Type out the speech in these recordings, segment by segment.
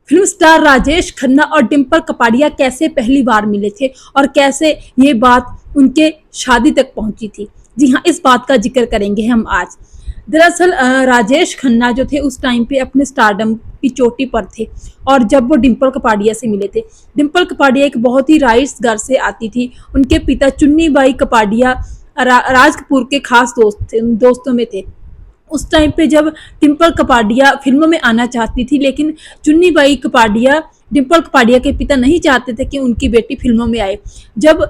Film star Rajesh Khanna और डिम्पल कपाड़िया कैसे पहली बार मिले थे और कैसे ये बात उनके शादी तक पहुंची थी। जी हाँ, इस बात का जिक्र करेंगे हम आज। दरअसल राजेश खन्ना जो थे उस टाइम पे अपने स्टारडम की चोटी पर थे और जब वो डिम्पल कपाड़िया से मिले थे। डिम्पल कपाड़िया एक बहुत ही राइस घर से आती थी। उनके पिता चुन्नी बाई कपाड़िया राज कपूर के खास दोस्तों में थे। उस टाइम पे जब डिम्पल कपाड़िया फिल्मों में आना चाहती थी, लेकिन चुन्नी बाई कपाड़िया डिम्पल कपाड़िया के पिता नहीं चाहते थे कि उनकी बेटी फिल्मों में आए। जब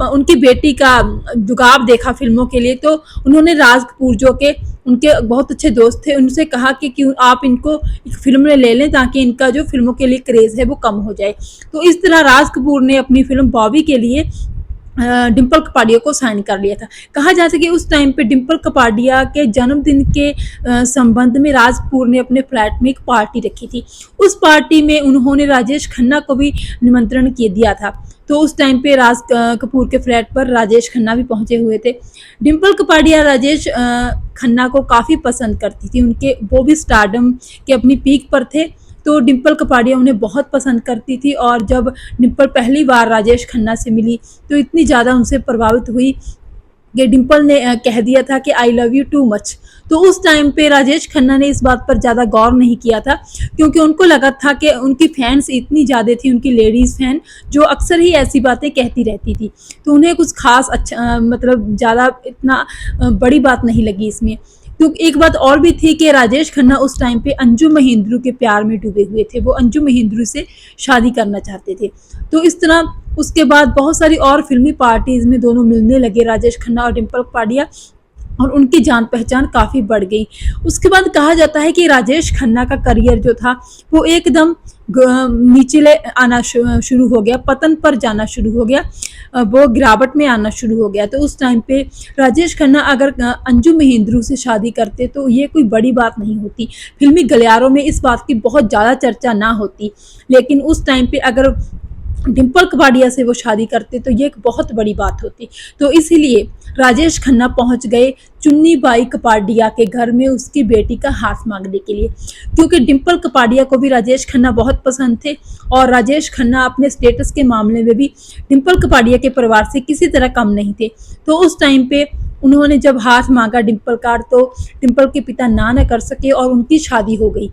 उनकी बेटी का जुगाव देखा फिल्मों के लिए, तो उन्होंने राज कपूर जो के उनके बहुत अच्छे दोस्त थे, उनसे कहा कि क्यों आप इनको फिल्म में ले लें ताकि इनका जो फिल्मों के लिए क्रेज है वो कम हो जाए। तो इस तरह राज कपूर ने अपनी फिल्म बॉबी के लिए डिम्पल कपाड़िया को साइन कर लिया था। कहा जाता है कि उस टाइम पे डिम्पल कपाड़िया के जन्मदिन के संबंध में राज कपूर ने अपने फ्लैट में एक पार्टी रखी थी। उस पार्टी में उन्होंने राजेश खन्ना को भी निमंत्रण दिया था। तो उस टाइम पे राज कपूर के फ्लैट पर राजेश खन्ना भी पहुंचे हुए थे। डिम्पल कपाड़िया राजेश खन्ना को काफ़ी पसंद करती थी। उनके वो भी स्टारडम के अपनी पीक पर थे, तो डिम्पल कपाड़िया उन्हें बहुत पसंद करती थी। और जब डिम्पल पहली बार राजेश खन्ना से मिली तो इतनी ज़्यादा उनसे प्रभावित हुई कि डिम्पल ने कह दिया था कि I love you too much. तो उस टाइम पे राजेश खन्ना ने इस बात पर ज़्यादा गौर नहीं किया था, क्योंकि उनको लगा था कि उनकी फैंस इतनी ज़्यादा थी, उनकी लेडीज़ फैन, जो अक्सर ही ऐसी बातें कहती रहती थी। तो उन्हें कुछ खास अच्छा मतलब ज़्यादा इतना बड़ी बात नहीं लगी इसमें। तो एक बात और भी थी कि राजेश खन्ना उस टाइम पे अंजू महेंद्रू के प्यार में डूबे हुए थे। वो अंजू महेंद्रू से शादी करना चाहते थे। तो इस तरह उसके बाद बहुत सारी और फिल्मी पार्टीज में दोनों मिलने लगे, राजेश खन्ना और डिम्पल कपाड़िया, और उनकी जान पहचान काफ़ी बढ़ गई। उसके बाद कहा जाता है कि राजेश खन्ना का करियर जो था वो एकदम नीचे आना शुरू हो गया, पतन पर जाना शुरू हो गया, वो गिरावट में आना शुरू हो गया। तो उस टाइम पे राजेश खन्ना अगर अंजू महेंद्रू से शादी करते तो ये कोई बड़ी बात नहीं होती, फिल्मी गलियारों में इस बात की बहुत ज़्यादा चर्चा ना होती। लेकिन उस टाइम पे अगर डिम्पल कपाड़िया से वो शादी करते तो ये एक बहुत बड़ी बात होती। तो इसीलिए राजेश खन्ना पहुंच गए चुन्नी बाई कपाड़िया के घर में उसकी बेटी का हाथ मांगने के लिए, क्योंकि डिम्पल कपाड़िया को भी राजेश खन्ना बहुत पसंद थे और राजेश खन्ना अपने स्टेटस के मामले में भी डिम्पल कपाड़िया के परिवार से किसी तरह कम नहीं थे। तो उस टाइम पे उन्होंने जब हाथ मांगा डिम्पल का, तो डिम्पल के पिता ना कर सके और उनकी शादी हो गई।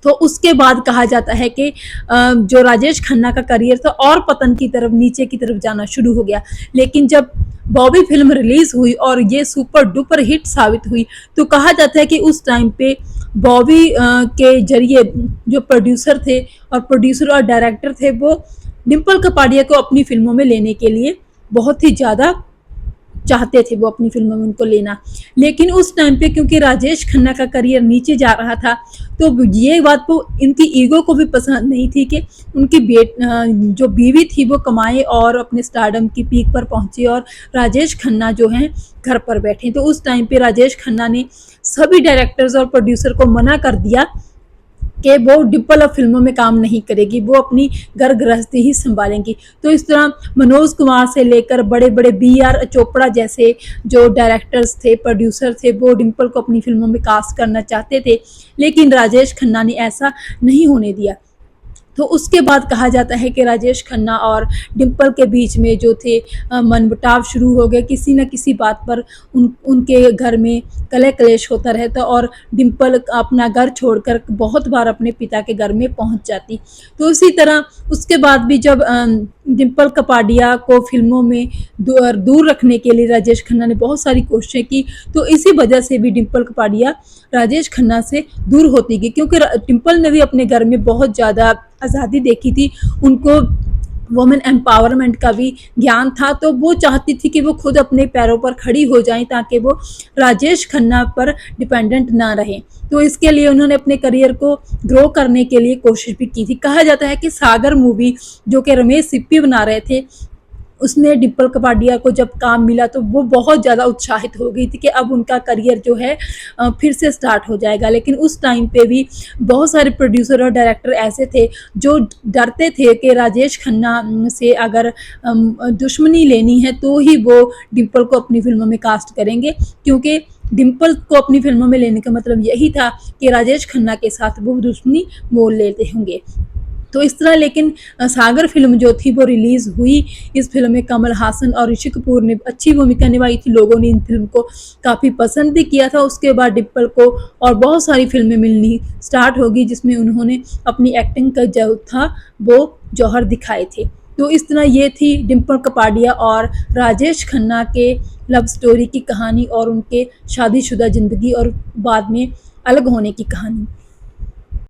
तो उसके बाद कहा जाता है कि जो राजेश खन्ना का करियर था और पतन की तरफ, नीचे की तरफ जाना शुरू हो गया। लेकिन जब बॉबी फिल्म रिलीज हुई और ये सुपर डुपर हिट साबित हुई, तो कहा जाता है कि उस टाइम पे बॉबी के जरिए जो प्रोड्यूसर और डायरेक्टर थे, वो डिम्पल कपाड़िया को अपनी फिल्मों में लेने के लिए बहुत ही ज़्यादा चाहते थे, वो अपनी फिल्मों में उनको लेना। लेकिन उस टाइम पे क्योंकि राजेश खन्ना का करियर नीचे जा रहा था, तो ये बात तो इनकी ईगो को भी पसंद नहीं थी कि उनकी जो बीवी थी वो कमाए और अपने स्टारडम की पीक पर पहुंचे और राजेश खन्ना जो हैं घर पर बैठे। तो उस टाइम पे राजेश खन्ना ने सभी डायरेक्टर्स और प्रोड्यूसर को मना कर दिया कि वो डिम्पल अब फिल्मों में काम नहीं करेगी, वो अपनी घर गृहस्थी ही संभालेंगी। तो इस तरह मनोज कुमार से लेकर बड़े बड़े BR चोपड़ा जैसे जो डायरेक्टर्स थे, प्रोड्यूसर थे, वो डिम्पल को अपनी फिल्मों में कास्ट करना चाहते थे, लेकिन राजेश खन्ना ने ऐसा नहीं होने दिया। तो उसके बाद कहा जाता है कि राजेश खन्ना और डिम्पल के बीच में जो थे मनमुटाव शुरू हो गए। किसी न किसी बात पर उनके घर में कलह कलेश होता रहता और डिम्पल अपना घर छोड़कर बहुत बार अपने पिता के घर में पहुंच जाती। तो इसी तरह उसके बाद भी जब डिम्पल कपाड़िया को फिल्मों में दूर रखने के लिए राजेश खन्ना ने बहुत सारी कोशिशें की, तो इसी वजह से भी डिम्पल कपाड़िया राजेश खन्ना से दूर होती गई, क्योंकि डिम्पल ने भी अपने घर में बहुत ज़्यादा आज़ादी देखी थी, उनको वुमेन एम्पावरमेंट का भी ज्ञान था। तो वो चाहती थी कि वो खुद अपने पैरों पर खड़ी हो जाएं ताकि वो राजेश खन्ना पर डिपेंडेंट ना रहें। तो इसके लिए उन्होंने अपने करियर को ग्रो करने के लिए कोशिश भी की थी। कहा जाता है कि सागर मूवी जो कि रमेश सिप्पी बना रहे थे, उसमें डिम्पल कपाड़िया को जब काम मिला तो वो बहुत ज़्यादा उत्साहित हो गई थी कि अब उनका करियर जो है फिर से स्टार्ट हो जाएगा। लेकिन उस टाइम पे भी बहुत सारे प्रोड्यूसर और डायरेक्टर ऐसे थे जो डरते थे कि राजेश खन्ना से अगर दुश्मनी लेनी है तो ही वो डिम्पल को अपनी फिल्मों में कास्ट करेंगे, क्योंकि डिम्पल को अपनी फिल्मों में लेने का मतलब यही था कि राजेश खन्ना के साथ वो दुश्मनी मोल लेते होंगे। तो इस तरह लेकिन सागर फिल्म जो थी वो रिलीज़ हुई। इस फिल्म में कमल हासन और ऋषि कपूर ने अच्छी भूमिका निभाई थी। लोगों ने इन फिल्म को काफ़ी पसंद भी किया था। उसके बाद डिम्पल को और बहुत सारी फिल्में मिलनी स्टार्ट होगी जिसमें उन्होंने अपनी एक्टिंग का जो था वो जौहर दिखाए थे। तो इस तरह ये थी डिम्पल कपाड़िया और राजेश खन्ना के लव स्टोरी की कहानी और उनके शादीशुदा ज़िंदगी और बाद में अलग होने की कहानी।